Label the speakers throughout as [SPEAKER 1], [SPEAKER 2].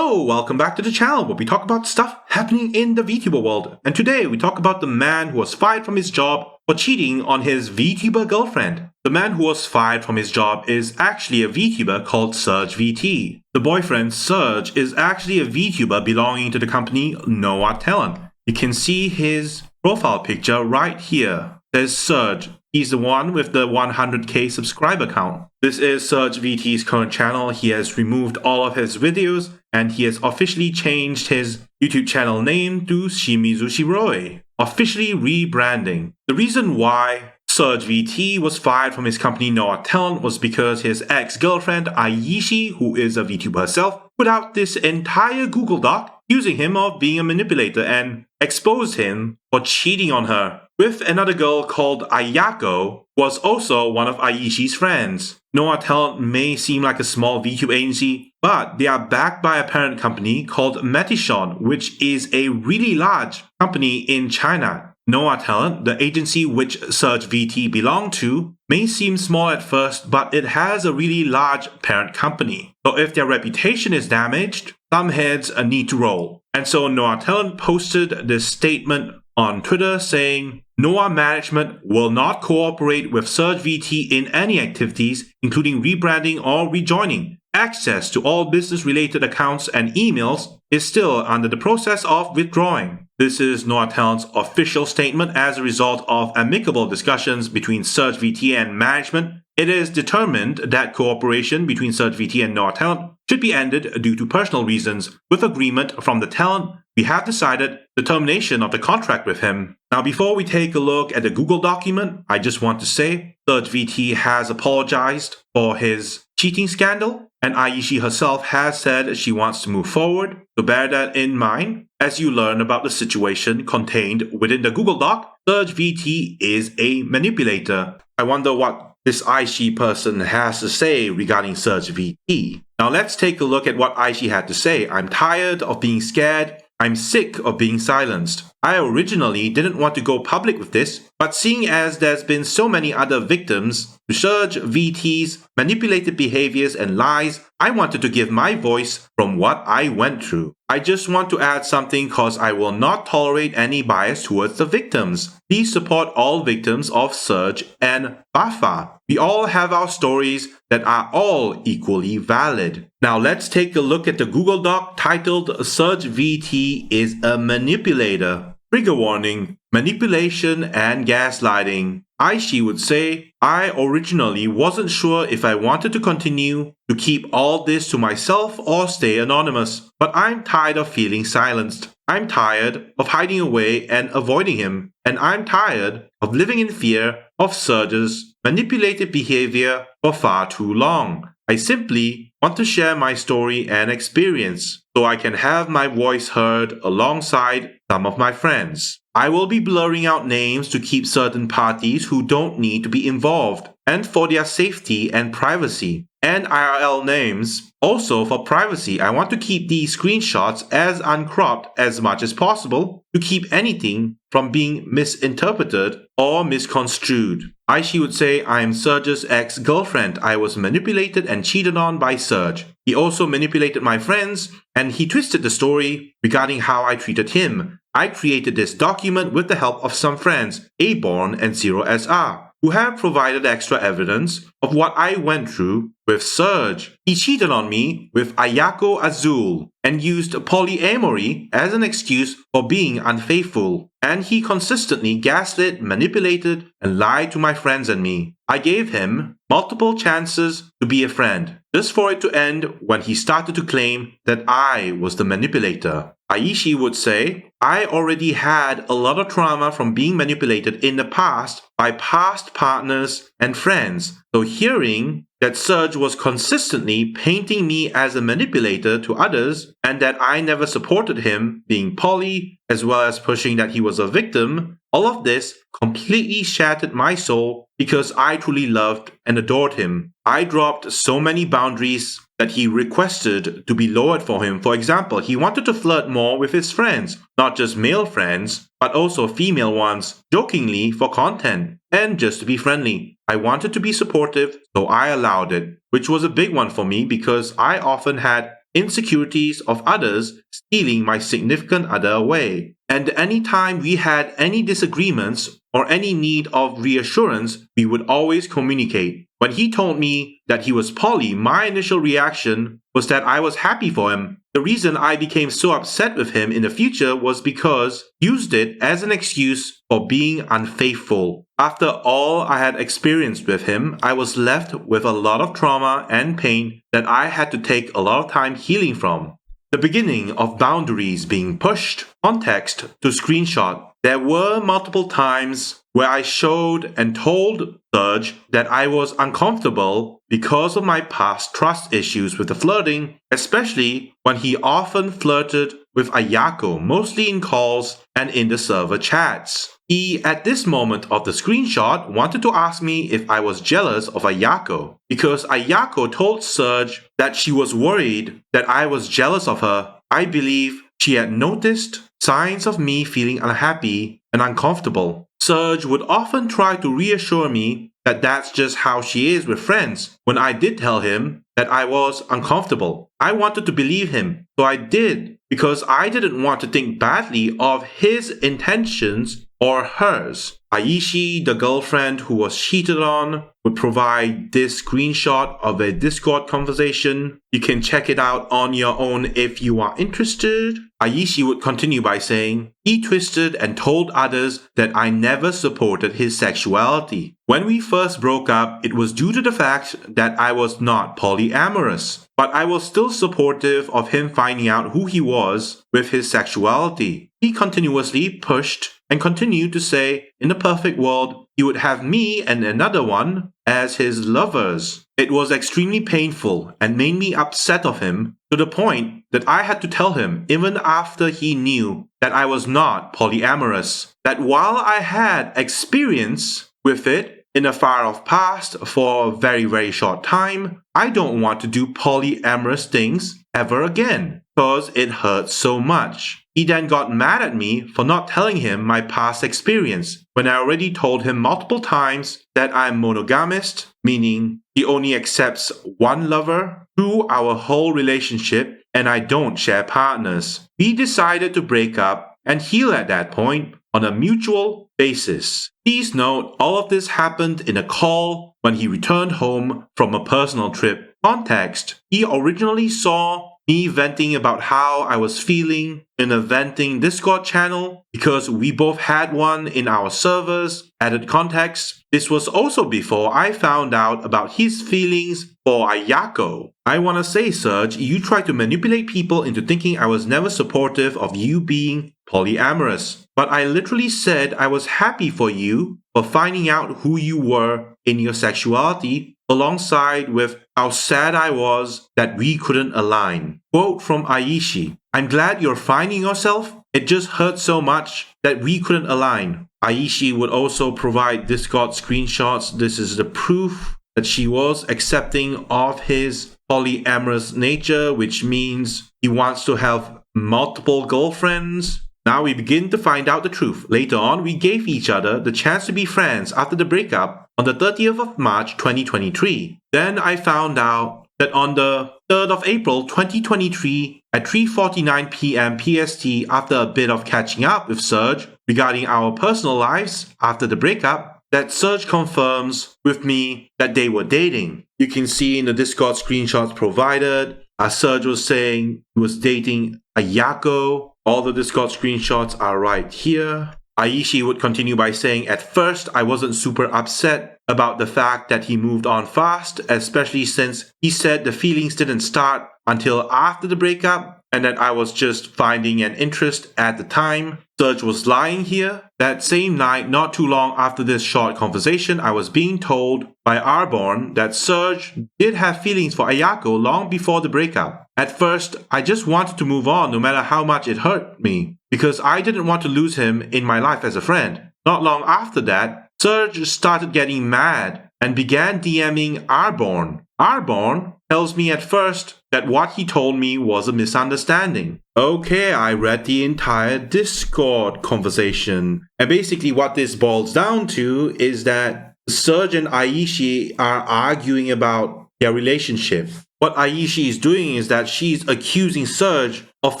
[SPEAKER 1] Hello, welcome back to the channel where we talk about stuff happening in the Vtuber world. And today we talk about the man who was fired from his job for cheating on his Vtuber girlfriend. The man who was fired from his job is actually a Vtuber called SurgeVT. The boyfriend, Surge, is actually a Vtuber belonging to the company NOA Talent. You can see his profile picture right here. There's Surge. He's the one with the 100k subscriber count. This is SurgeVT's current channel. He has removed all of his videos and he has officially changed his YouTube channel name to Shimizu Shiroi, officially rebranding. The reason why SurgeVT was fired from his company NOA Talent was because his ex-girlfriend Aishi, who is a VTuber herself, put out this entire Google Doc accusing him of being a manipulator and exposed him for cheating on her with another girl called Ayako, who was also one of Aishi's friends. NOA Talent may seem like a small VTube agency, but they are backed by a parent company called Metishan, which is a really large company in China. NOA Talent, the agency which SurgeVT belonged to, may seem small at first, but it has a really large parent company. So if their reputation is damaged, some heads need to roll. And so NOA Talent posted this statement on Twitter saying, NOA management will not cooperate with SurgeVT in any activities, including rebranding or rejoining. Access to all business-related accounts and emails is still under the process of withdrawing. This is NOA Talent's official statement as a result of amicable discussions between SurgeVT and management. It is determined that cooperation between SurgeVT and NOA Talent should be ended due to personal reasons. With agreement from the talent, we have decided the termination of the contract with him. Now, before we take a look at the Google document, I just want to say SurgeVT has apologized for his cheating scandal, and Aishi herself has said she wants to move forward. So bear that in mind as you learn about the situation contained within the Google Doc. SurgeVT is a manipulator. I wonder what this Aishi person has to say regarding SurgeVT. Now let's take a look at what Aishi had to say. I'm tired of being scared. I'm sick of being silenced. I originally didn't want to go public with this, but seeing as there's been so many other victims to SurgeVT's manipulated behaviors and lies, I wanted to give my voice from what I went through. I just want to add something cause I will not tolerate any bias towards the victims. Please support all victims of Surge and Bafa. We all have our stories that are all equally valid. Now let's take a look at the Google Doc titled SurgeVT is a manipulator. Trigger warning, manipulation and gaslighting. Aishi would say, I originally wasn't sure if I wanted to continue to keep all this to myself or stay anonymous, but I'm tired of feeling silenced. I'm tired of hiding away and avoiding him, and I'm tired of living in fear of Surge's manipulated behavior for far too long. I simply want to share my story and experience so I can have my voice heard alongside some of my friends. I will be blurring out names to keep certain parties who don't need to be involved and for their safety and privacy. And IRL names also for privacy. I want to keep these screenshots as uncropped as much as possible to keep anything from being misinterpreted or misconstrued. Aishi would say, I am Surge's ex-girlfriend. I was manipulated and cheated on by Surge. He also manipulated my friends and he twisted the story regarding how I treated him. I created this document with the help of some friends, Aborn and 0SR, who have provided extra evidence of what I went through with Surge. He cheated on me with Ayako Azul and used polyamory as an excuse for being unfaithful. And he consistently gaslit, manipulated, and lied to my friends and me. I gave him multiple chances to be a friend, just for it to end when he started to claim that I was the manipulator. Aishi would say, I already had a lot of trauma from being manipulated in the past by past partners and friends. So hearing that Surge was consistently painting me as a manipulator to others and that I never supported him being poly, as well as pushing that he was a victim, all of this completely shattered my soul because I truly loved and adored him. I dropped so many boundaries that he requested to be lowered for him. For example, he wanted to flirt more with his friends, not just male friends, but also female ones, jokingly for content, and just to be friendly. I wanted to be supportive, so I allowed it, which was a big one for me because I often had insecurities of others stealing my significant other away. And anytime we had any disagreements or any need of reassurance, we would always communicate. When he told me that he was poly, my initial reaction was that I was happy for him. The reason I became so upset with him in the future was because he used it as an excuse for being unfaithful. After all I had experienced with him, I was left with a lot of trauma and pain that I had to take a lot of time healing from. The beginning of boundaries being pushed, context to screenshot. There were multiple times where I showed and told Surge that I was uncomfortable because of my past trust issues with the flirting, especially when he often flirted with Ayako, mostly in calls and in the server chats. He, at this moment of the screenshot, wanted to ask me if I was jealous of Ayako, because Ayako told Surge that she was worried that I was jealous of her. I believe she had noticed signs of me feeling unhappy and uncomfortable. Surge would often try to reassure me that that's just how she is with friends when I did tell him that I was uncomfortable. I wanted to believe him, so I did, because I didn't want to think badly of his intentions or hers. Aishi, the girlfriend who was cheated on, would provide this screenshot of a Discord conversation. You can check it out on your own if you are interested. Aishi would continue by saying, he twisted and told others that I never supported his sexuality. When we first broke up, it was due to the fact that I was not polyamorous, but I was still supportive of him finding out who he was with his sexuality. He continuously pushed and continued to say, in the perfect world, he would have me and another one as his lovers. It was extremely painful and made me upset of him to the point that I had to tell him, even after he knew that I was not polyamorous, that while I had experience with it in the far off past for a very, very short time, I don't want to do polyamorous things ever again because it hurts so much. He then got mad at me for not telling him my past experience when I already told him multiple times that I'm monogamist, meaning he only accepts one lover through our whole relationship and I don't share partners. We decided to break up and heal at that point on a mutual basis. Please note, all of this happened in a call when he returned home from a personal trip. Context: he originally saw me venting about how I was feeling in a venting Discord channel because we both had one in our servers. Added context: this was also before I found out about his feelings for Ayako. I wanna say, Surge, you tried to manipulate people into thinking I was never supportive of you being polyamorous. But I literally said I was happy for you for finding out who you were in your sexuality, alongside with how sad I was that we couldn't align. Quote from Aishi: I'm glad you're finding yourself. It just hurt so much that we couldn't align. Aishi would also provide Discord screenshots. This is the proof that she was accepting of his polyamorous nature, which means he wants to have multiple girlfriends. Now we begin to find out the truth. Later on, we gave each other the chance to be friends after the breakup on the 30th of March 2023. Then I found out that on the 3rd of April 2023 at 3:49 p.m. PST, after a bit of catching up with Surge regarding our personal lives after the breakup, that Surge confirms with me that they were dating. You can see in the Discord screenshots provided, Surge was saying he was dating Ayako. All the Discord screenshots are right here. Aishi would continue by saying, at first I wasn't super upset about the fact that he moved on fast, especially since he said the feelings didn't start until after the breakup and that I was just finding an interest at the time. Surge was lying here. That same night, not too long after this short conversation, I was being told by Arborn that Surge did have feelings for Ayako long before the breakup. At first, I just wanted to move on no matter how much it hurt me, because I didn't want to lose him in my life as a friend. Not long after that, Surge started getting mad and began DMing Arborn. Arborn tells me at first that what he told me was a misunderstanding. Okay, I read the entire Discord conversation, and basically what this boils down to is that Surge and Aishi are arguing about their relationship. What Aishi is doing is that she's accusing Surge of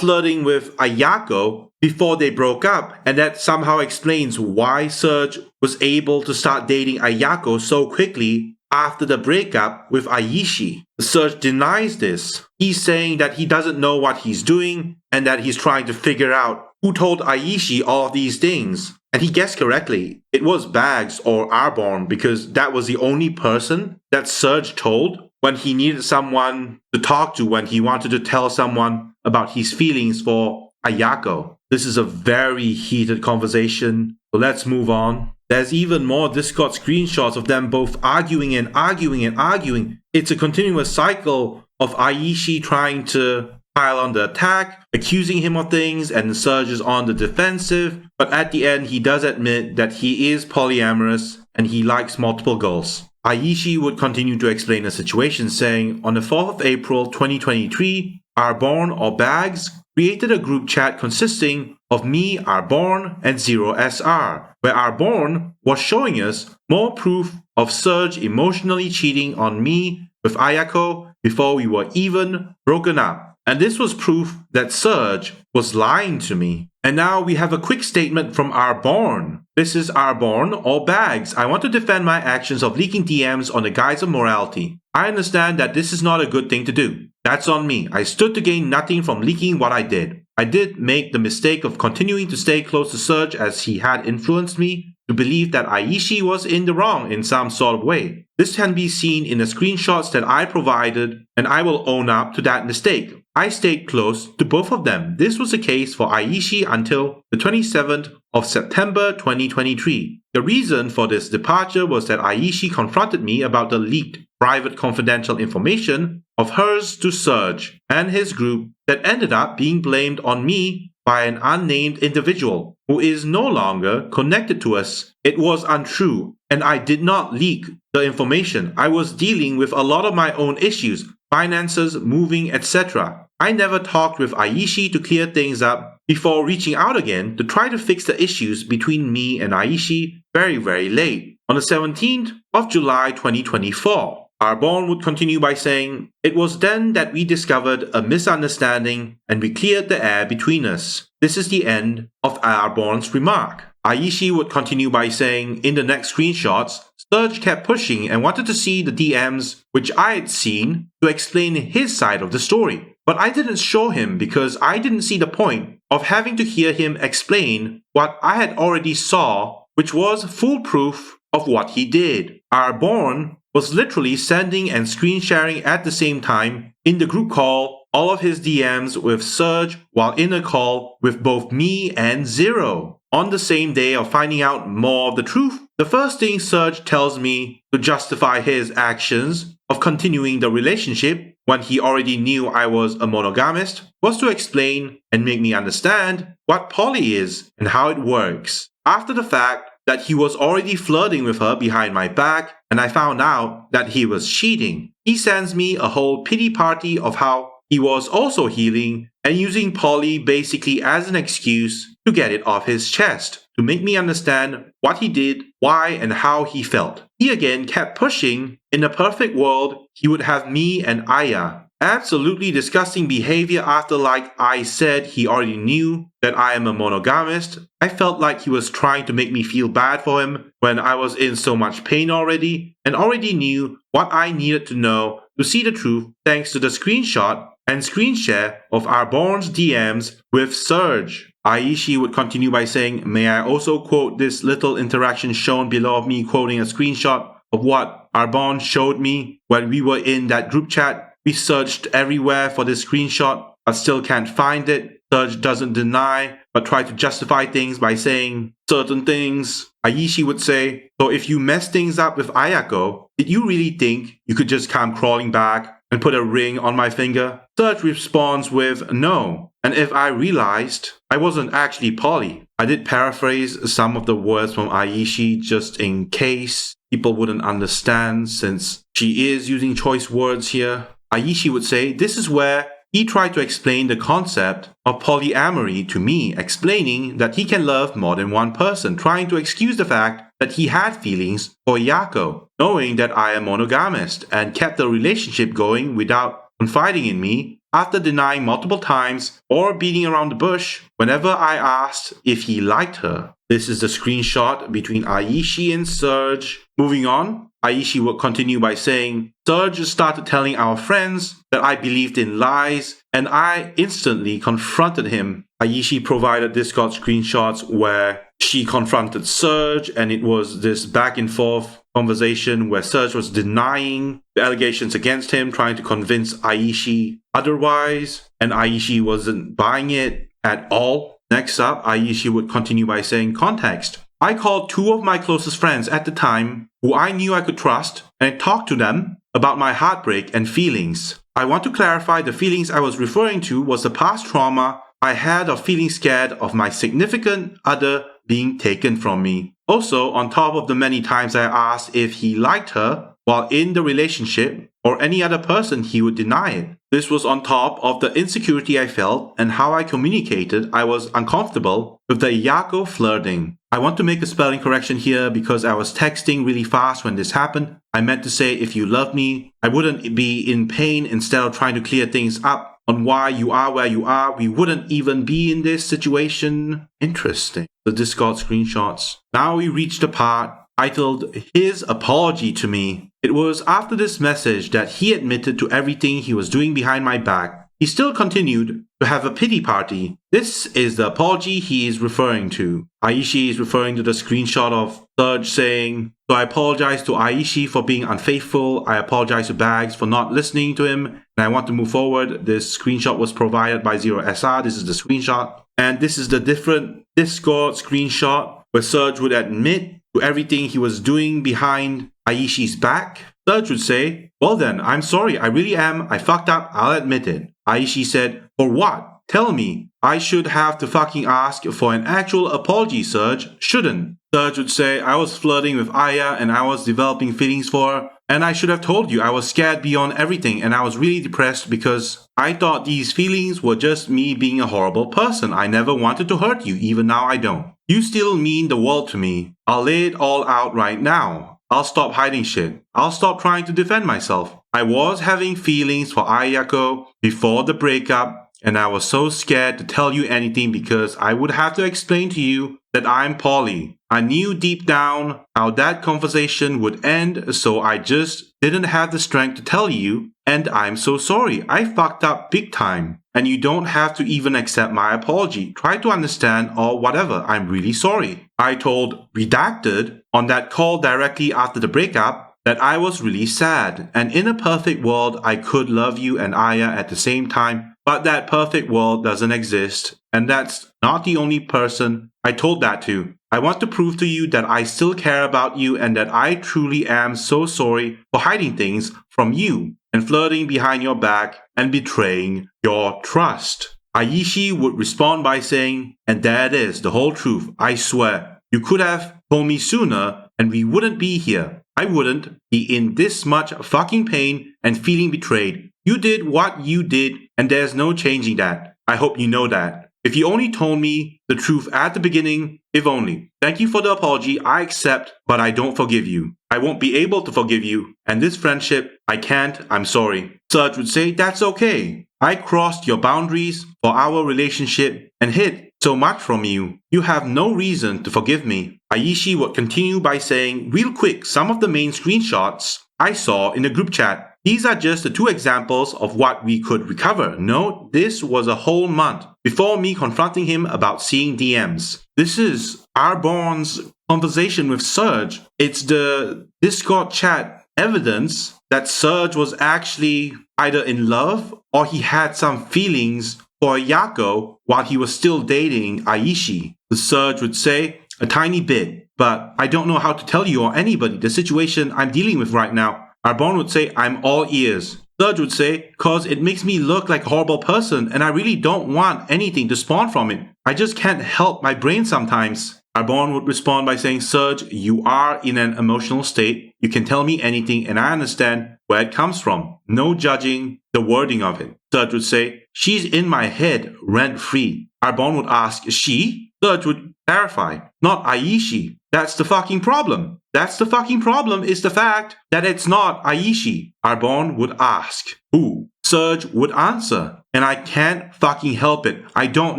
[SPEAKER 1] flirting with Ayako before they broke up, and that somehow explains why Surge was able to start dating Ayako so quickly after the breakup with Aishi. Surge denies this. He's saying that he doesn't know what he's doing and that he's trying to figure out who told Aishi all of these things. And he guessed correctly. It was Bags or Arborn because that was the only person that Surge told when he needed someone to talk to, when he wanted to tell someone about his feelings for Ayako. This is a very heated conversation, so let's move on. There's even more Discord screenshots of them both arguing and arguing and arguing. It's a continuous cycle of Aishi trying to pile on the attack, accusing him of things, and Surge is on the defensive. But at the end, he does admit that he is polyamorous and he likes multiple girls. Aishi would continue to explain the situation, saying, on the 4th of April 2023, Arborn or Bags created a group chat consisting of me, Arborn, and 0SR, where Arborn was showing us more proof of Surge emotionally cheating on me with Ayako before we were even broken up. And this was proof that Surge was lying to me. And now we have a quick statement from Arborn. This is Arborn or Bags. I want to defend my actions of leaking DMs on the guise of morality. I understand that this is not a good thing to do. That's on me. I stood to gain nothing from leaking what I did. I did make the mistake of continuing to stay close to Surge as he had influenced me to believe that Aishi was in the wrong in some sort of way. This can be seen in the screenshots that I provided, and I will own up to that mistake. I stayed close to both of them. This was the case for Aishi until the 27th of September 2023. The reason for this departure was that Aishi confronted me about the leaked private confidential information of hers to Surge and his group that ended up being blamed on me by an unnamed individual who is no longer connected to us. It was untrue, and I did not leak the information. I was dealing with a lot of my own issues, finances, moving, etc. I never talked with Aishi to clear things up before reaching out again to try to fix the issues between me and Aishi very late. On the 17th of July 2024, Arborn would continue by saying, it was then that we discovered a misunderstanding and we cleared the air between us. This is the end of Arborn's remark. Aishi would continue by saying, in the next screenshots, Surge kept pushing and wanted to see the DMs which I had seen to explain his side of the story. But I didn't show him because I didn't see the point of having to hear him explain what I had already saw, which was full proof of what he did. Arborn was literally sending and screen sharing at the same time in the group call all of his DMs with Surge while in a call with both me and Zero. On the same day of finding out more of the truth, the first thing Surge tells me to justify his actions of continuing the relationship when he already knew I was a monogamist was to explain and make me understand what poly is and how it works. After the fact that he was already flirting with her behind my back and I found out that he was cheating, he sends me a whole pity party of how he was also healing and using poly basically as an excuse to get it off his chest, to make me understand what he did, why and how he felt. He again kept pushing. In a perfect world, he would have me and Aya. Absolutely disgusting behavior after, like I said, he already knew that I am a monogamist. I felt like he was trying to make me feel bad for him when I was in so much pain already and already knew what I needed to know to see the truth thanks to the screenshot and screen share of Arborn's DMs with Surge. Aishi would continue by saying, may I also quote this little interaction shown below of me quoting a screenshot of what Arborn showed me when we were in that group chat. We searched everywhere for this screenshot, but still can't find it. Surge doesn't deny, but try to justify things by saying certain things. Aishi would say, so if you mess things up with Ayako, did you really think you could just come crawling back and put a ring on my finger? Surge responds with no. And if I realized I wasn't actually poly, I did paraphrase some of the words from Aishi just in case people wouldn't understand since she is using choice words here. Aishi would say this is where he tried to explain the concept of polyamory to me, explaining that he can love more than one person, trying to excuse the fact that he had feelings for Ayako, knowing that I am monogamist and kept the relationship going without confiding in me after denying multiple times or beating around the bush whenever I asked if he liked her. This is the screenshot between Aishi and Surge. Moving on, Aishi would continue by saying, Surge started telling our friends that I believed in lies, and I instantly confronted him. Aishi provided Discord screenshots where she confronted Surge, and it was this back and forth conversation where Surge was denying the allegations against him, trying to convince Aishi otherwise, and Aishi wasn't buying it at all. Next up, Aishi would continue by saying, context. I called two of my closest friends at the time, who I knew I could trust, and talked to them about my heartbreak and feelings. I want to clarify the feelings I was referring to was the past trauma I had of feeling scared of my significant other being taken from me. Also, on top of the many times I asked if he liked her while in the relationship or any other person, he would deny it. This was on top of the insecurity I felt and how I communicated I was uncomfortable with the Ayako flirting. I want to make a spelling correction here because I was texting really fast when this happened. I meant to say if you loved me, I wouldn't be in pain. Instead of trying to clear things up on why you are where you are, we wouldn't even be in this situation. Interesting. The Discord screenshots. Now we reach the part titled His Apology to Me. It was after this message that he admitted to everything he was doing behind my back. He still continued to have a pity party. This is the apology he is referring to. Aishi is referring to the screenshot of Surge saying, so I apologize to Aishi for being unfaithful. I apologize to Bags for not listening to him. And I want to move forward. This screenshot was provided by 0SR. This is the screenshot. And this is the different Discord screenshot where Surge would admit to everything he was doing behind Aishi's back. Surge would say, well then, I'm sorry, I really am. I fucked up, I'll admit it. Aishi said, for what? Tell me. I should have to fucking ask for an actual apology, Surge. Shouldn't. Surge would say, I was flirting with Aya and I was developing feelings for her. And I should have told you I was scared beyond everything and I was really depressed because I thought these feelings were just me being a horrible person. I never wanted to hurt you, even now I don't. You still mean the world to me. I'll lay it all out right now. I'll stop hiding shit. I'll stop trying to defend myself. I was having feelings for Ayako before the breakup, and I was so scared to tell you anything because I would have to explain to you that I'm poly. I knew deep down how that conversation would end, so I just didn't have the strength to tell you, and I'm so sorry. I fucked up big time. And you don't have to even accept my apology. Try to understand or whatever. I'm really sorry. I told Redacted on that call directly after the breakup that I was really sad. And in a perfect world, I could love you and Aya at the same time. But that perfect world doesn't exist. And that's not the only person I told that to. I want to prove to you that I still care about you and that I truly am so sorry for hiding things from you and flirting behind your back and betraying your trust. Aishi would respond by saying, and there it is, the whole truth, I swear. You could have told me sooner and we wouldn't be here. I wouldn't be in this much fucking pain and feeling betrayed. You did what you did and there's no changing that. I hope you know that. If you only told me the truth at the beginning, if only. Thank you for the apology, I accept, but I don't forgive you. I won't be able to forgive you, and this friendship, I can't, I'm sorry. Surge would say, that's okay. I crossed your boundaries for our relationship and hid so much from you. You have no reason to forgive me. Aishi would continue by saying, real quick, some of the main screenshots I saw in the group chat. These are just the two examples of what we could recover. Note, this was a whole month before me confronting him about seeing DMs. This is Arbonne's conversation with Surge. It's the Discord chat evidence that Surge was actually either in love or he had some feelings for Ayako while he was still dating Aishi. The Surge would say, a tiny bit, but I don't know how to tell you or anybody the situation I'm dealing with right now. Arbonne would say, I'm all ears. Surge would say, cause it makes me look like a horrible person and I really don't want anything to spawn from it. I just can't help my brain sometimes. Arbonne would respond by saying, Surge, you are in an emotional state. You can tell me anything and I understand where it comes from. No judging the wording of it. Surge would say, she's in my head rent-free. Arbonne would ask, she? Surge would clarify, not Aishi. That's the fucking problem. That's the fucking problem is the fact that it's not Aishi. Arbonne would ask, Who? Surge would answer. And I can't fucking help it. I don't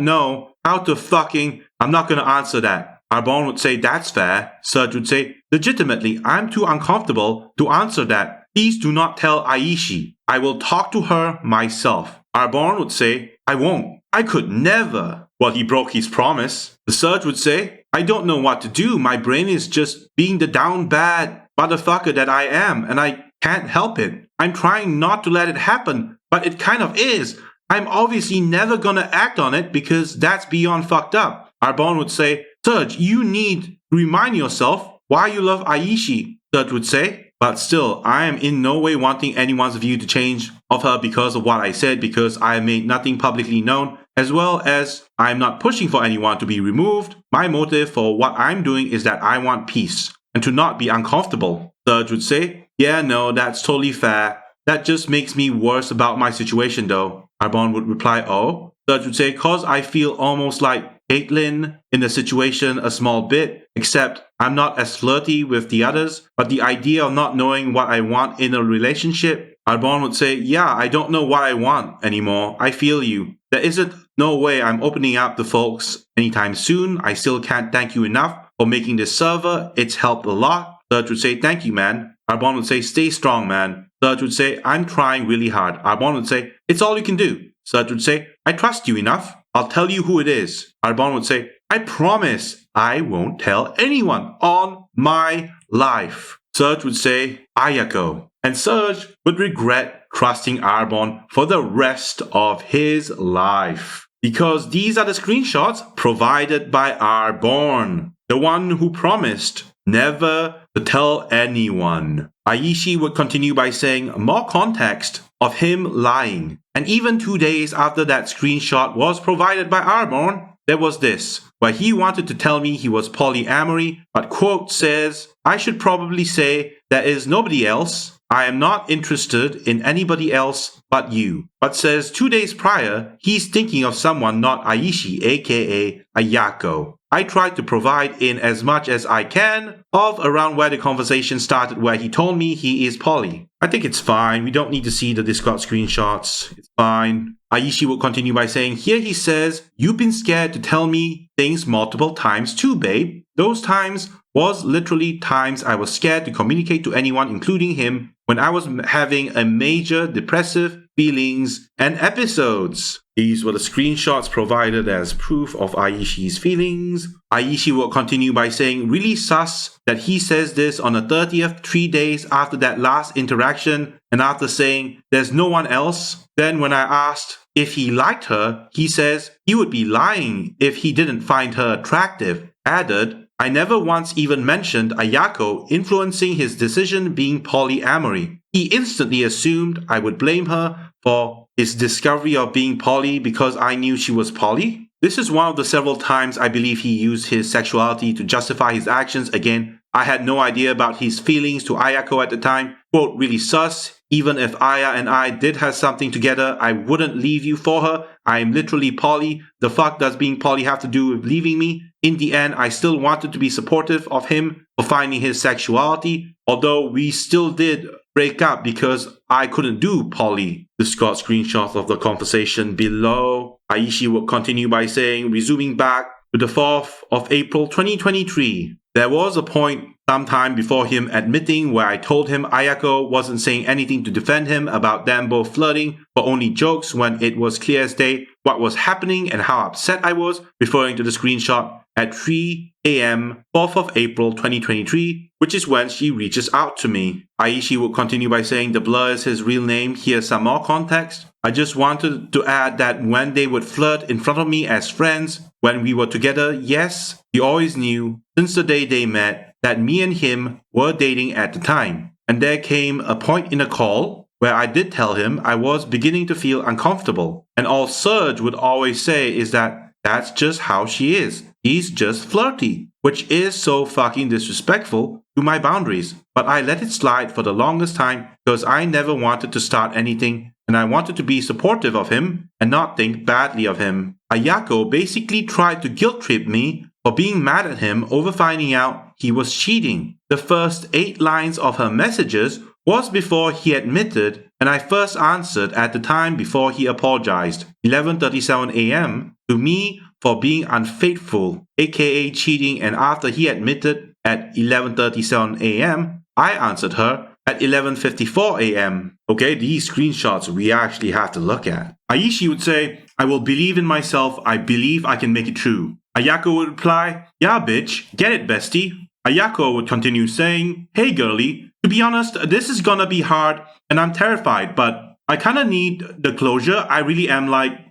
[SPEAKER 1] know how to fucking... I'm not gonna answer that. Arbonne would say, that's fair. Surge would say, legitimately, I'm too uncomfortable to answer that. Please do not tell Aishi. I will talk to her myself. Arbonne would say, I won't. I could never. Well, he broke his promise. The Surge would say, I don't know what to do. My brain is just being the down bad motherfucker that I am, and I can't help it. I'm trying not to let it happen, but it kind of is. I'm obviously never gonna act on it because that's beyond fucked up. Arbonne would say, Surge, you need to remind yourself why you love Aishi. Surge would say, but still, I am in no way wanting anyone's view to change of her because of what I said, because I have made nothing publicly known, as well as I'm not pushing for anyone to be removed. My motive for what I'm doing is that I want peace and to not be uncomfortable. Surge would say, yeah, no, that's totally fair. That just makes me worse about my situation though. Arbonne would reply, oh? Surge would say, cause I feel almost like Caitlin in the situation a small bit, except I'm not as flirty with the others, but the idea of not knowing what I want in a relationship. Arbonne would say, yeah, I don't know what I want anymore. I feel you. There isn't no way I'm opening up to folks anytime soon. I still can't thank you enough for making this server. It's helped a lot. Surge would say, thank you, man. Arbonne would say, stay strong, man. Surge would say, I'm trying really hard. Arbonne would say, it's all you can do. Surge would say, I trust you enough. I'll tell you who it is. Arbonne would say, I promise I won't tell anyone on my life. Surge would say, Ayako. And Surge would regret trusting Arbonne for the rest of his life. Because these are the screenshots provided by Arbonne, the one who promised never to tell anyone. Aishi would continue by saying more context of him lying. And even 2 days after that screenshot was provided by Arbonne, there was this, where he wanted to tell me he was polyamory, but quote says, I should probably say there is nobody else. I am not interested in anybody else but you. But says 2 days prior, he's thinking of someone not Aishi, aka Ayako. I tried to provide in as much as I can of around where the conversation started, where he told me he is poly. I think it's fine. We don't need to see the Discord screenshots. It's fine. Aishi will continue by saying, here he says, you've been scared to tell me things multiple times too, babe. Those times was literally times I was scared to communicate to anyone, including him, when I was having a major depressive feelings and episodes. These were the screenshots provided as proof of Aishi's feelings. Aishi will continue by saying, really sus that he says this on the 30th, 3 days after that last interaction, and after saying, there's no one else. Then when I asked if he liked her, he says he would be lying if he didn't find her attractive. Added, I never once even mentioned Ayako influencing his decision being polyamory. He instantly assumed I would blame her for his discovery of being poly because I knew she was poly. This is one of the several times I believe he used his sexuality to justify his actions. Again, I had no idea about his feelings to Ayako at the time. Quote, really sus. Even if Aya and I did have something together, I wouldn't leave you for her. I am literally poly. The fuck does being poly have to do with leaving me? In the end, I still wanted to be supportive of him for finding his sexuality, although we still did break up because I couldn't do poly. Discord screenshots of the conversation below. Aishi will continue by saying, resuming back to the 4th of April 2023. There was a point sometime before him admitting where I told him Ayako wasn't saying anything to defend him about them both flirting, but only jokes when it was clear as day what was happening and how upset I was, referring to the screenshot at 3 a.m. 4th of April 2023, which is when she reaches out to me. Aishi would continue by saying the blur is his real name. Here's some more context. I just wanted to add that when they would flirt in front of me as friends, when we were together, yes, we always knew since the day they met that me and him were dating at the time. And there came a point in the call where I did tell him I was beginning to feel uncomfortable. And all Surge would always say is that that's just how she is. He's just flirty, which is so fucking disrespectful to my boundaries. But I let it slide for the longest time because I never wanted to start anything and I wanted to be supportive of him and not think badly of him. Ayako basically tried to guilt trip me for being mad at him over finding out he was cheating. The first 8 lines of her messages was before he admitted and I first answered at the time before he apologized, 11:37 a.m., to me for being unfaithful, aka cheating, and after he admitted at 11:37 a.m., I answered her at 11:54 a.m. Okay, these screenshots we actually have to look at. Aishi would say, I will believe in myself, I believe I can make it true. Ayako would reply, yeah bitch, get it bestie. Ayako would continue saying, hey girly, to be honest, this is gonna be hard and I'm terrified, but I kinda need the closure. I really am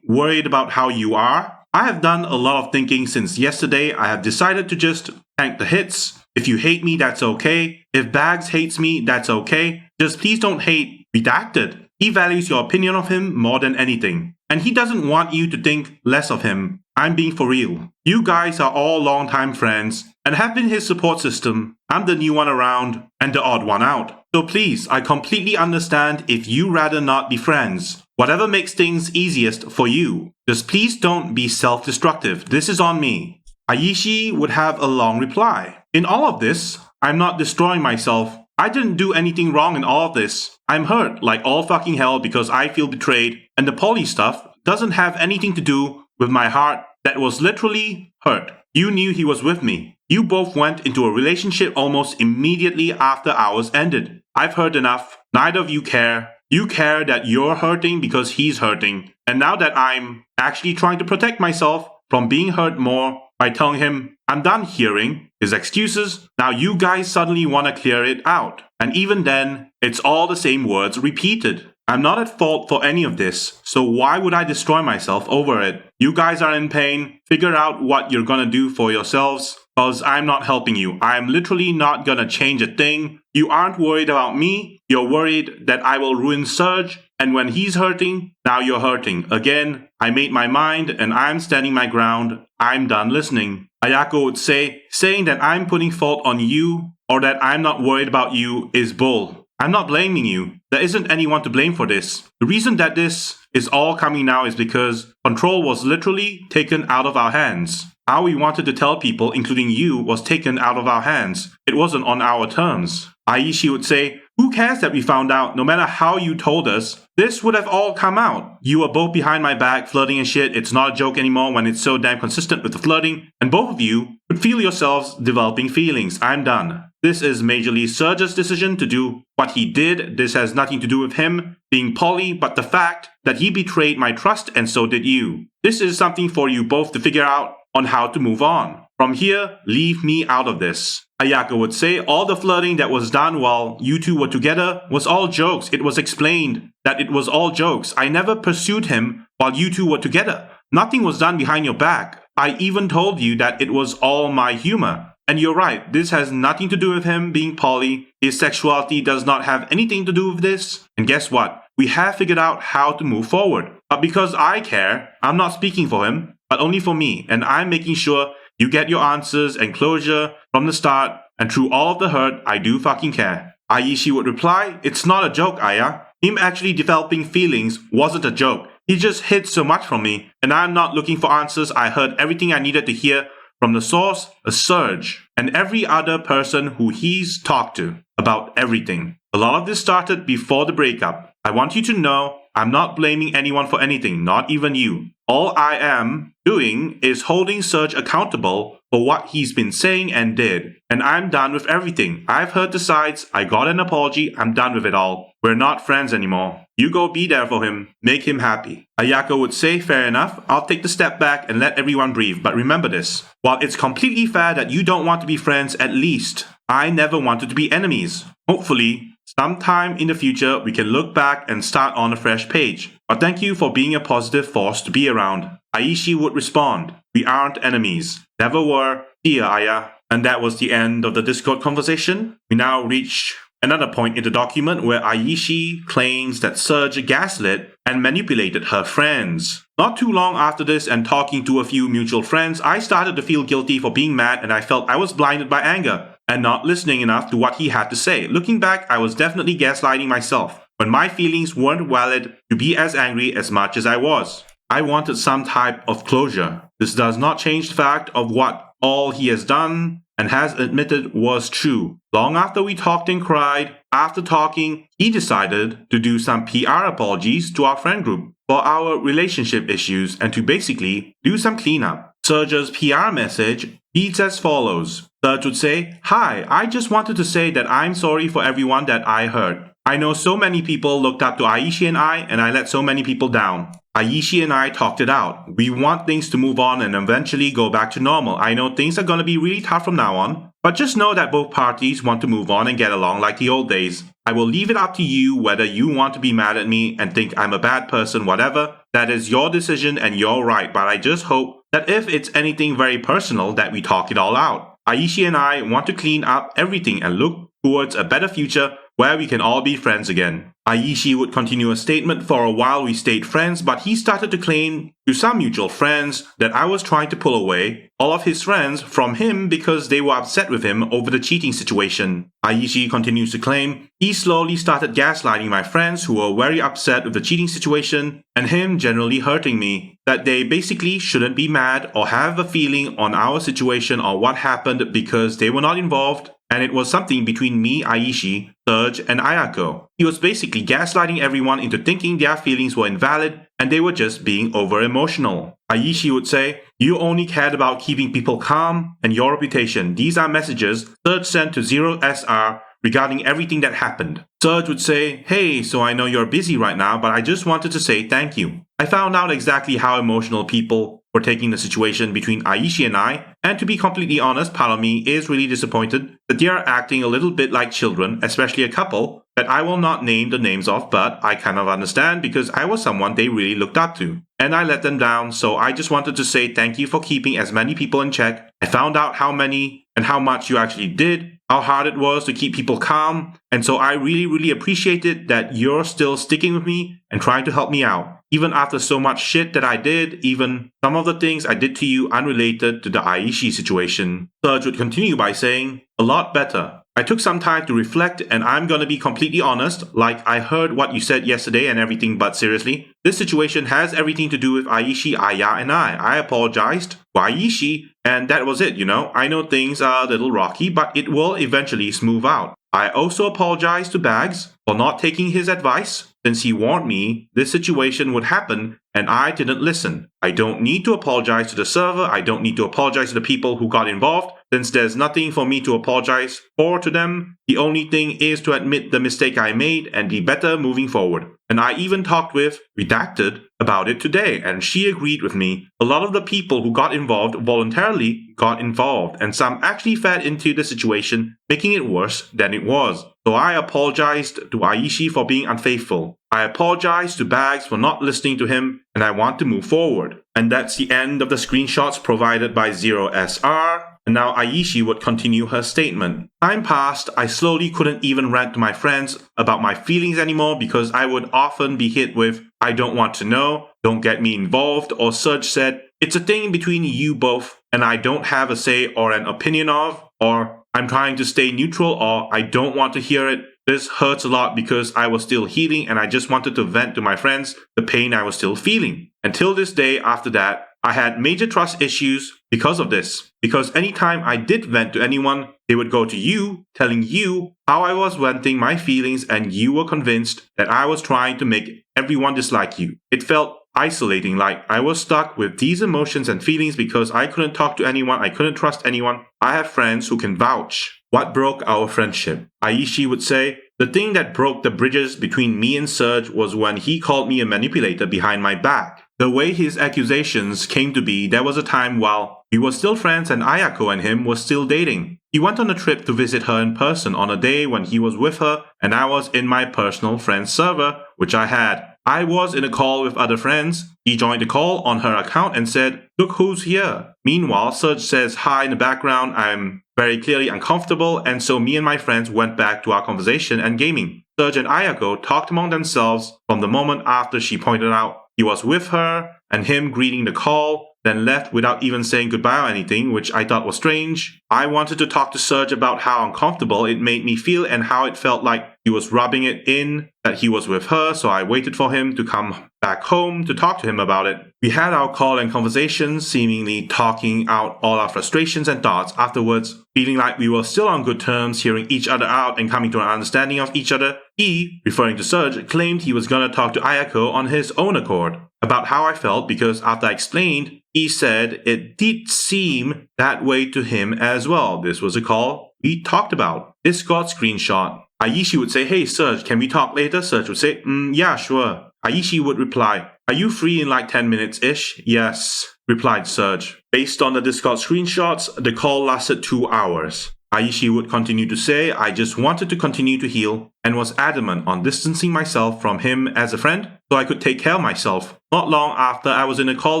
[SPEAKER 1] worried about how you are. I have done a lot of thinking since yesterday. I have decided to just tank the hits. If you hate me, that's okay. If Bags hates me, that's okay. Just please don't hate Redacted. He values your opinion of him more than anything. And he doesn't want you to think less of him. I'm being for real. You guys are all longtime friends and have been his support system. I'm the new one around and the odd one out. So please, I completely understand if you rather not be friends. Whatever makes things easiest for you. Just please don't be self-destructive. This is on me. Aishi would have a long reply. In all of this, I'm not destroying myself. I didn't do anything wrong in all of this. I'm hurt like all fucking hell because I feel betrayed, and the poly stuff doesn't have anything to do with my heart that was literally hurt. You knew he was with me. You both went into a relationship almost immediately after ours ended. I've heard enough. Neither of you care. You care that you're hurting because he's hurting. And now that I'm actually trying to protect myself from being hurt more by telling him I'm done hearing his excuses, now you guys suddenly want to clear it out. And even then, it's all the same words repeated. I'm not at fault for any of this, so why would I destroy myself over it? You guys are in pain. Figure out what you're gonna do for yourselves, cause I'm not helping you. I'm literally not gonna change a thing. You aren't worried about me. You're worried that I will ruin Surge, and when he's hurting, now you're hurting. Again, I made my mind and I'm standing my ground. I'm done listening. Ayako would say, saying that I'm putting fault on you or that I'm not worried about you is bull. I'm not blaming you. There isn't anyone to blame for this. The reason that this is all coming now is because control was literally taken out of our hands. How we wanted to tell people, including you, was taken out of our hands. It wasn't on our terms. Aishi would say, who cares that we found out? No matter how you told us, this would have all come out. You were both behind my back, flirting and shit. It's not a joke anymore when it's so damn consistent with the flirting. And both of you could feel yourselves developing feelings. I'm done. This is majorly Surge's decision to do what he did. This has nothing to do with him being poly, but the fact that he betrayed my trust and so did you. This is something for you both to figure out on how to move on. From here, leave me out of this. Ayako would say all the flirting that was done while you two were together was all jokes. It was explained that it was all jokes. I never pursued him while you two were together. Nothing was done behind your back. I even told you that it was all my humor. And you're right, this has nothing to do with him being poly. His sexuality does not have anything to do with this. And guess what? We have figured out how to move forward. But because I care, I'm not speaking for him, but only for me. And I'm making sure you get your answers and closure from the start. And through all of the hurt, I do fucking care. Aishi would reply, it's not a joke, Aya. Him actually developing feelings wasn't a joke. He just hid so much from me. And I'm not looking for answers. I heard everything I needed to hear from the source, a Surge, and every other person who he's talked to about everything. A lot of this started before the breakup. I want you to know I'm not blaming anyone for anything, not even you. All I am doing is holding Surge accountable for what he's been saying and did. And I'm done with everything. I've heard the sides. I got an apology. I'm done with it all. We're not friends anymore. You go be there for him. Make him happy. Ayako would say, fair enough. I'll take the step back and let everyone breathe. But remember this. While it's completely fair that you don't want to be friends, at least I never wanted to be enemies. Hopefully, sometime in the future, we can look back and start on a fresh page. But thank you for being a positive force to be around. Aishi would respond, we aren't enemies. Never were. Here, Aya. And that was the end of the Discord conversation. We now reach another point in the document where Aishi claims that Surge gaslit and manipulated her friends. Not too long after this and talking to a few mutual friends, I started to feel guilty for being mad and I felt I was blinded by anger and not listening enough to what he had to say. Looking back, I was definitely gaslighting myself when my feelings weren't valid to be as angry as much as I was. I wanted some type of closure. This does not change the fact of what all he has done and has admitted was true. Long after we talked and cried, after talking, he decided to do some PR apologies to our friend group for our relationship issues and to basically do some cleanup. Surge's PR message reads as follows. Surge would say, "Hi, I just wanted to say that I'm sorry for everyone that I hurt. I know so many people looked up to Aishi and I let so many people down. Aishi and I talked it out. We want things to move on and eventually go back to normal. I know things are going to be really tough from now on, but just know that both parties want to move on and get along like the old days. I will leave it up to you whether you want to be mad at me and think I'm a bad person, whatever. That is your decision and your right, but I just hope that if it's anything very personal that we talk it all out. Aishi and I want to clean up everything and look towards a better future where we can all be friends again." Aishi would continue a statement. For a while we stayed friends, but he started to claim to some mutual friends that I was trying to pull away all of his friends from him because they were upset with him over the cheating situation. Aishi continues to claim he slowly started gaslighting my friends who were very upset with the cheating situation and him generally hurting me, that they basically shouldn't be mad or have a feeling on our situation or what happened because they were not involved. And it was something between me, Aishi, Surge, and Ayako. He was basically gaslighting everyone into thinking their feelings were invalid and they were just being over-emotional. Aishi would say, "You only cared about keeping people calm and your reputation. These are messages Surge sent to 0SR regarding everything that happened." Surge would say, "Hey, so I know you're busy right now, but I just wanted to say thank you. I found out exactly how emotional people were taking the situation between Aishi and I, and to be completely honest, part of me is really disappointed that they are acting a little bit like children, especially a couple that I will not name the names of, but I kind of understand because I was someone they really looked up to. And I let them down, so I just wanted to say thank you for keeping as many people in check. I found out how many and how much you actually did, how hard it was to keep people calm, and so I really appreciated that you're still sticking with me and trying to help me out. Even after so much shit that I did, even some of the things I did to you unrelated to the Aishi situation." Surge would continue by saying, "A lot better. I took some time to reflect and I'm gonna be completely honest, like I heard what you said yesterday and everything, but seriously, this situation has everything to do with Aishi, Aya, and I. I apologized to Aishi and that was it, you know. I know things are a little rocky, but it will eventually smooth out. I also apologize to Bags for not taking his advice, since he warned me this situation would happen and I didn't listen. I don't need to apologize to the server, I don't need to apologize to the people who got involved, since there's nothing for me to apologize for to them. The only thing is to admit the mistake I made and be better moving forward. And I even talked with Redacted about it today, and she agreed with me. A lot of the people who got involved voluntarily got involved, and some actually fed into the situation, making it worse than it was. So I apologized to Aishi for being unfaithful. I apologize to Bags for not listening to him, and I want to move forward." And that's the end of the screenshots provided by 0SR. And now Aishi would continue her statement. "Time passed, I slowly couldn't even rant to my friends about my feelings anymore because I would often be hit with, 'I don't want to know, don't get me involved,' or Surge said, 'It's a thing between you both and I don't have a say or an opinion of,' or 'I'm trying to stay neutral,' or 'I don't want to hear it. This hurts a lot because I was still healing and I just wanted to vent to my friends the pain I was still feeling. Until this day after that, I had major trust issues because of this. Because anytime I did vent to anyone, they would go to you, telling you how I was venting my feelings and you were convinced that I was trying to make everyone dislike you. It felt isolating, like I was stuck with these emotions and feelings because I couldn't talk to anyone, I couldn't trust anyone. I have friends who can vouch. What broke our friendship?" Aishi would say, "The thing that broke the bridges between me and Surge was when he called me a manipulator behind my back. The way his accusations came to be, there was a time while we were still friends and Ayako and him were still dating. He went on a trip to visit her in person on a day when he was with her and I was in my personal friend's server, which I had. I was in a call with other friends. He joined the call on her account and said, 'Look who's here.' Meanwhile, Surge says hi in the background. I'm very clearly uncomfortable, and so me and my friends went back to our conversation and gaming. Surge and Ayako talked among themselves from the moment after she pointed out he was with her and him greeting the call, then left without even saying goodbye or anything, which I thought was strange. I wanted to talk to Surge about how uncomfortable it made me feel and how it felt like He was rubbing it in that he was with her, so I waited for him to come back home to talk to him about it. We had our call and conversations, seemingly talking out all our frustrations and thoughts afterwards, feeling like we were still on good terms, hearing each other out and coming to an understanding of each other. He, referring to Surge, claimed he was gonna talk to Ayako on his own accord about how I felt because after I explained, he said it did seem that way to him as well. This was a call we talked about. Discord screenshot. Aishi would say, "Hey Surge, can we talk later?" Surge would say, "Yeah, sure." Aishi would reply, "Are you free in like 10 minutes-ish?" "Yes," replied Surge. Based on the Discord screenshots, the call lasted 2 hours. Aishi would continue to say, "I just wanted to continue to heal and was adamant on distancing myself from him as a friend so I could take care of myself." Not long after, I was in a call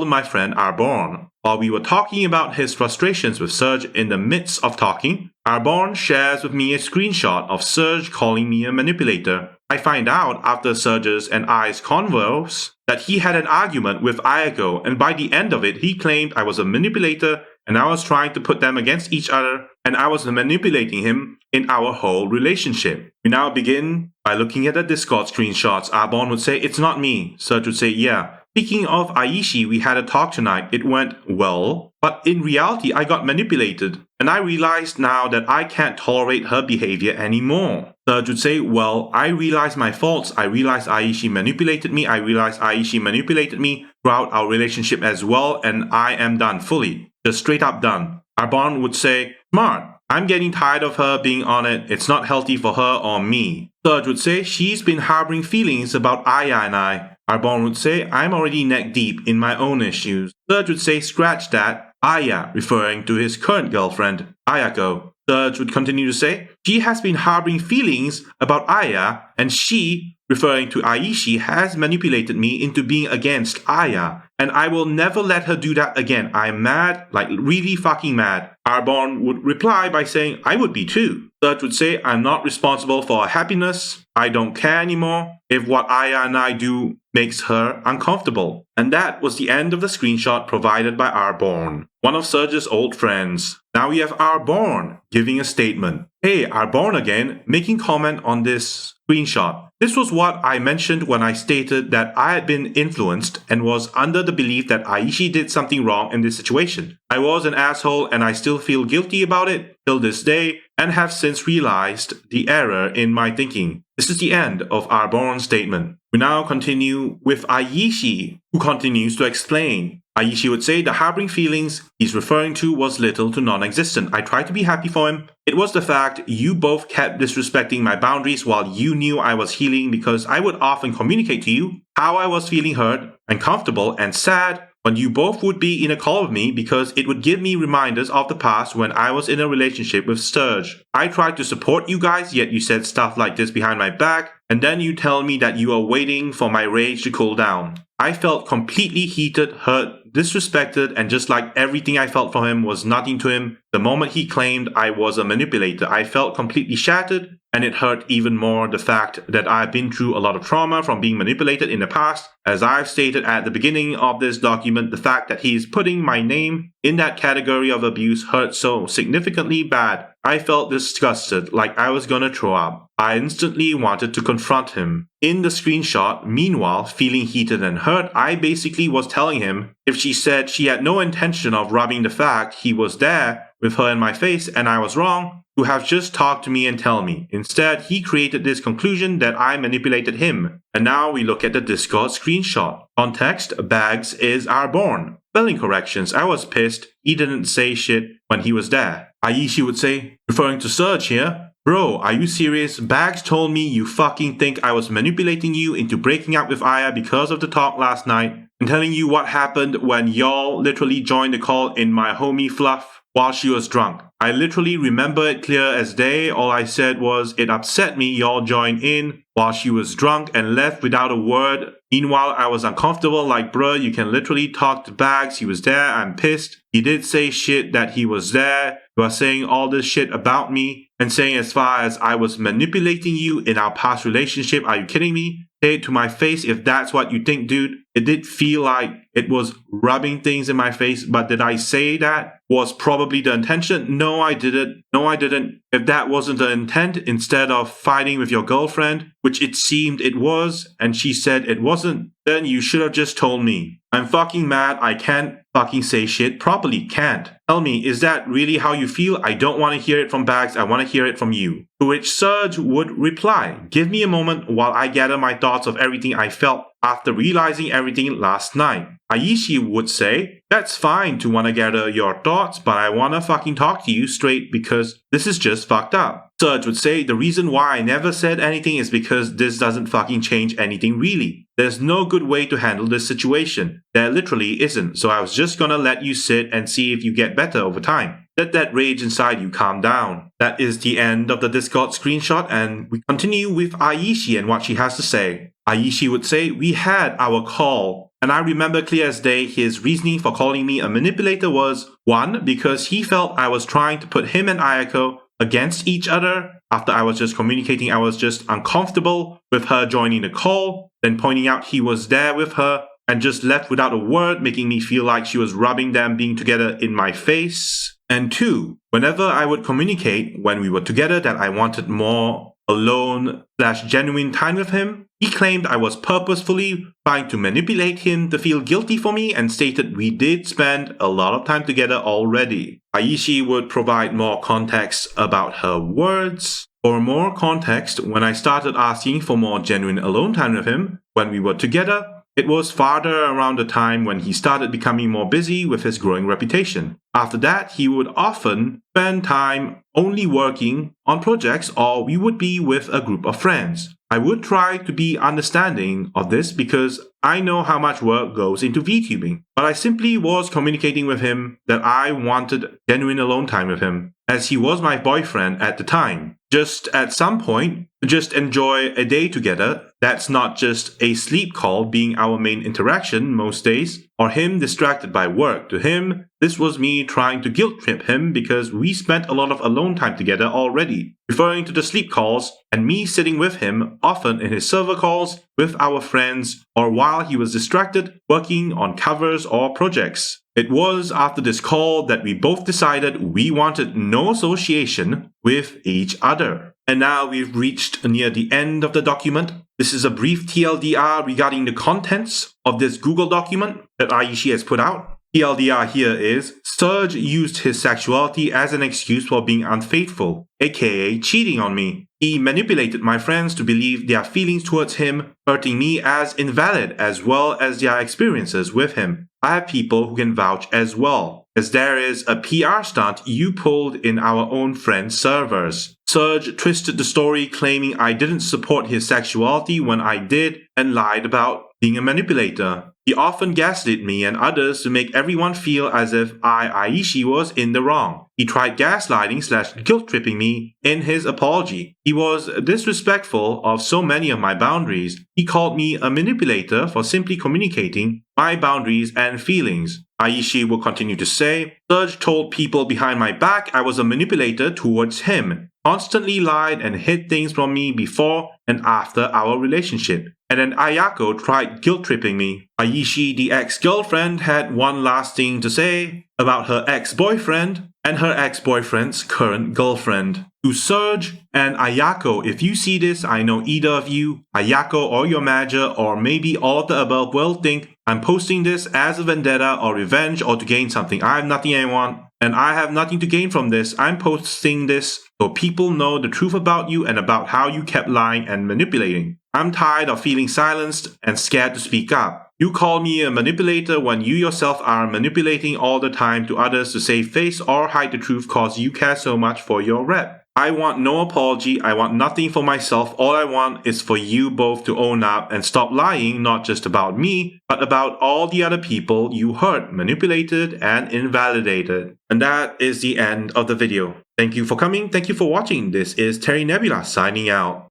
[SPEAKER 1] with my friend Arborn. While we were talking about his frustrations with Surge, in the midst of talking, Arborn shares with me a screenshot of Surge calling me a manipulator. I find out after Surge's and I's converse that he had an argument with Ayako, and by the end of it, he claimed I was a manipulator and I was trying to put them against each other, and I was manipulating him in our whole relationship. We now begin by looking at the Discord screenshots. Arbon would say, "It's not me." Surge would say, "Yeah. Speaking of Aishi, we had a talk tonight. It went well, but in reality, I got manipulated, and I realized now that I can't tolerate her behavior anymore." Surge would say, "Well, I realized my faults. I realized Aishi manipulated me. I realized Aishi manipulated me throughout our relationship as well, and I am done fully. Just straight up done." Arbon would say, "Smart. I'm getting tired of her being on it. It's not healthy for her or me." Surge would say, "She's been harboring feelings about Aya and I." Arbon would say, "I'm already neck deep in my own issues." Surge would say, "Scratch that. Aya," referring to his current girlfriend, Ayako. Surge would continue to say, "She has been harboring feelings about Aya, and she," referring to Aishi, "has manipulated me into being against Aya, and I will never let her do that again. I'm mad, like really fucking mad." Arbon would reply by saying, "I would be too." Surge would say, "I'm not responsible for her happiness. I don't care anymore if what Aya and I do makes her uncomfortable." And that was the end of the screenshot provided by Arbon, one of Surge's old friends. Now we have Arbon giving a statement. Hey, Arbon again, making comment on this screenshot. This was what I mentioned when I stated that I had been influenced and was under the belief that Aishi did something wrong in this situation. I was an asshole and I still feel guilty about it till this day and have since realized the error in my thinking. This is the end of Arbon's statement. We now continue with Aishi, who continues to explain. Aishi would say the harboring feelings he's referring to was little to non-existent. I tried to be happy for him. It was the fact you both kept disrespecting my boundaries while you knew I was healing, because I would often communicate to you how I was feeling hurt, uncomfortable, and sad when you both would be in a call with me, because it would give me reminders of the past when I was in a relationship with Surge. I tried to support you guys, yet you said stuff like this behind my back, and then you tell me that you are waiting for my rage to cool down. I felt completely heated, hurt, disrespected, and just like everything I felt for him was nothing to him. The moment he claimed I was a manipulator, I felt completely shattered, and it hurt even more the fact that I've been through a lot of trauma from being manipulated in the past. As I've stated at the beginning of this document, the fact that he is putting my name in that category of abuse hurt so significantly bad. I felt disgusted, like I was gonna throw up. I instantly wanted to confront him. In the screenshot, meanwhile, feeling heated and hurt, I basically was telling him if she said she had no intention of rubbing the fact he was there with her in my face and I was wrong, to have just talked to me and tell me. Instead, he created this conclusion that I manipulated him. And now we look at the Discord screenshot. Context, Bags is Arbon. Spelling corrections, I was pissed. He didn't say shit when he was there. Aishi would say, referring to Surge here, "Bro, are you serious? Bags told me you fucking think I was manipulating you into breaking up with Aya because of the talk last night and telling you what happened when y'all literally joined the call in my homie Fluff while she was drunk. I literally remember it clear as day. All I said was it upset me y'all joined in while she was drunk and left without a word. Meanwhile, I was uncomfortable, like, bruh, you can literally talk to Bags. He was there. I'm pissed. He did say shit that he was there. You are saying all this shit about me and saying as far as I was manipulating you in our past relationship. Are you kidding me? Say it to my face if that's what you think, dude. It did feel like it was rubbing things in my face, but did I say that? was probably the intention. No, I didn't. No, I didn't. If that wasn't the intent, instead of fighting with your girlfriend, which it seemed it was, and she said it wasn't, then you should have just told me. I'm fucking mad. I can't fucking say shit properly. Can't. Tell me, is that really how you feel? I don't want to hear it from Bags. I want to hear it from you. To which Surge would reply, give me a moment while I gather my thoughts of everything I felt after realizing everything last night. Aishi would say, that's fine to want to gather your thoughts, but I want to fucking talk to you straight because this is just fucked up. Surge would say, the reason why I never said anything is because this doesn't fucking change anything really. There's no good way to handle this situation. There literally isn't, so I was just gonna let you sit and see if you get better over time. Let that rage inside you calm down. That is the end of the Discord screenshot, and we continue with Aishi and what she has to say. Aishi would say, we had our call, and I remember clear as day his reasoning for calling me a manipulator was, 1, because he felt I was trying to put him and Ayako against each other. After I was just communicating, I was just uncomfortable with her joining the call, then pointing out he was there with her, and just left without a word, making me feel like she was rubbing them being together in my face. And 2, whenever I would communicate when we were together that I wanted more alone/genuine time with him, he claimed I was purposefully trying to manipulate him to feel guilty for me and stated we did spend a lot of time together already. Aishi would provide more context about her words. For more context, when I started asking for more genuine alone time with him when we were together, it was farther around the time when he started becoming more busy with his growing reputation. After that, he would often spend time only working on projects, or we would be with a group of friends. I would try to be understanding of this because I know how much work goes into VTubing, but I simply was communicating with him that I wanted genuine alone time with him, as he was my boyfriend at the time. Just at some point, just enjoy a day together. That's not just a sleep call being our main interaction most days, or him distracted by work. To him, this was me trying to guilt trip him because we spent a lot of alone time together already, referring to the sleep calls and me sitting with him often in his server calls with our friends or while he was distracted working on covers or projects. It was after this call that we both decided we wanted no association with each other. And now we've reached near the end of the document. This is a brief TLDR regarding the contents of this Google document that Aishi has put out. TLDR here is, Surge used his sexuality as an excuse for being unfaithful, aka cheating on me. He manipulated my friends to believe their feelings towards him, hurting me as invalid as well as their experiences with him. I have people who can vouch as well, as there is a PR stunt you pulled in our own friend servers. Surge twisted the story claiming I didn't support his sexuality when I did and lied about being a manipulator. He often gaslit me and others to make everyone feel as if Aishi was in the wrong. He tried gaslighting/guilt-tripping me in his apology. He was disrespectful of so many of my boundaries. He called me a manipulator for simply communicating my boundaries and feelings. Aishi will continue to say, Surge told people behind my back I was a manipulator towards him, constantly lied and hid things from me before and after our relationship. And then Ayako tried guilt-tripping me. Aishi, the ex-girlfriend, had one last thing to say about her ex-boyfriend and her ex-boyfriend's current girlfriend. To Surge and Ayako, if you see this, I know either of you, Ayako or your manager, or maybe all of the above, will think I'm posting this as a vendetta or revenge or to gain something. I have nothing I want, and I have nothing to gain from this. I'm posting this so people know the truth about you and about how you kept lying and manipulating. I'm tired of feeling silenced and scared to speak up. You call me a manipulator when you yourself are manipulating all the time to others to save face or hide the truth cause you care so much for your rep. I want no apology, I want nothing for myself, all I want is for you both to own up and stop lying not just about me, but about all the other people you hurt, manipulated, and invalidated. And that is the end of the video. Thank you for coming, thank you for watching. This is Terry Nebula signing out.